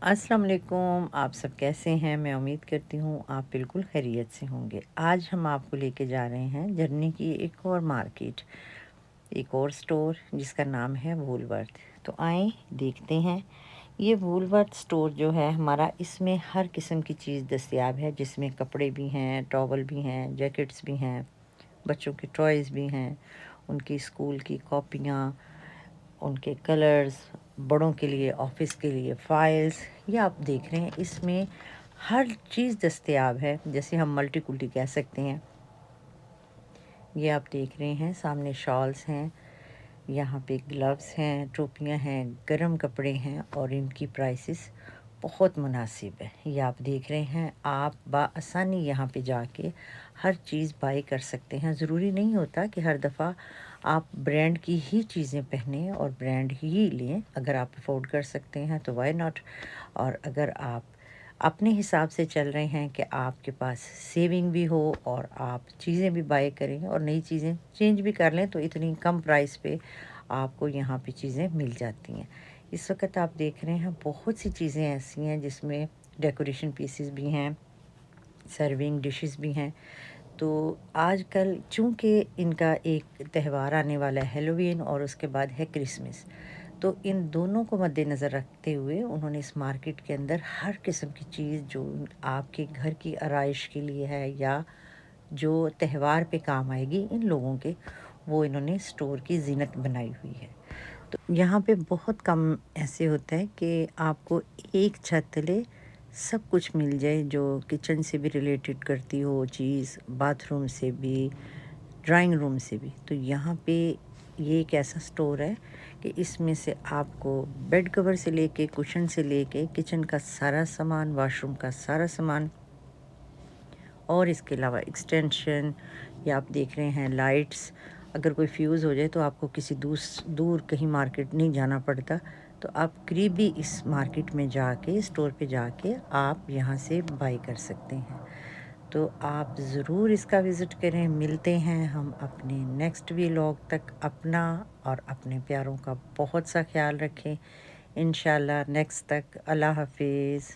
अस्सलाम वालेकुम। आप सब कैसे हैं? मैं उम्मीद करती हूँ आप बिल्कुल खैरियत से होंगे। आज हम आपको लेके जा रहे हैं जर्नी की एक और मार्केट, एक और स्टोर जिसका नाम है वूलवर्थ। तो आएँ देखते हैं। ये वूलवर्थ स्टोर जो है हमारा, इसमें हर किस्म की चीज़ दस्तयाब है, जिसमें कपड़े भी हैं, टॉवल भी हैं, जैकेट्स भी हैं, बच्चों के टॉयज़ भी हैं, उनकी स्कूल की कॉपियाँ, उनके कलर्स, बड़ों के लिए ऑफ़िस के लिए फ़ाइल्स। ये आप देख रहे हैं, इसमें हर चीज़ दस्तयाब है, जैसे हम मल्टी कुल्टी कह सकते हैं। ये आप देख रहे हैं, सामने शॉल्स हैं, यहाँ पे ग्लव्स हैं, टोपियाँ हैं, गर्म कपड़े हैं और इनकी प्राइसेस बहुत मुनासिब है। ये आप देख रहे हैं, आप बआसानी यहाँ पे जाके हर चीज़ बाय कर सकते हैं। ज़रूरी नहीं होता कि हर दफ़ा आप ब्रांड की ही चीज़ें पहनें और ब्रांड ही लें। अगर आप अफोर्ड कर सकते हैं तो व्हाई नॉट। और अगर आप अपने हिसाब से चल रहे हैं कि आपके पास सेविंग भी हो और आप चीज़ें भी बाय करें और नई चीज़ें चेंज भी कर लें, तो इतनी कम प्राइस पे आपको यहाँ पे चीज़ें मिल जाती हैं। इस वक्त आप देख रहे हैं, बहुत सी चीज़ें ऐसी हैं जिसमें डेकोरेशन पीसेस भी हैं, सर्विंग डिशेस भी हैं। तो आजकल चूँकि इनका एक त्यौहार आने वाला है, हैलोवीन, और उसके बाद है क्रिसमस, तो इन दोनों को मद्देनज़र रखते हुए उन्होंने इस मार्केट के अंदर हर किस्म की चीज़ जो आपके घर की आराइश के लिए है या जो त्यौहार पे काम आएगी इन लोगों के, वो इन्होंने स्टोर की ज़ीनत बनाई हुई है। तो यहाँ पे बहुत कम ऐसे होता है कि आपको एक छत तले सब कुछ मिल जाए, जो किचन से भी रिलेटेड करती हो चीज़, बाथरूम से भी, ड्राइंग रूम से भी। तो यहाँ पे ये एक ऐसा स्टोर है कि इसमें से आपको बेड कवर से लेके, कुशन से लेके, किचन का सारा सामान, वॉशरूम का सारा सामान, और इसके अलावा एक्सटेंशन, या आप देख रहे हैं लाइट्स, अगर कोई फ्यूज़ हो जाए तो आपको किसी दूर कहीं मार्केट नहीं जाना पड़ता। तो आप करीबी इस मार्केट में जाके, स्टोर पे जाके आप यहाँ से बाय कर सकते हैं। तो आप ज़रूर इसका विज़िट करें। मिलते हैं हम अपने नेक्स्ट व्लॉग तक। अपना और अपने प्यारों का बहुत सा ख्याल रखें। इंशाल्लाह नेक्स्ट तक। अल्लाह हाफ़िज़।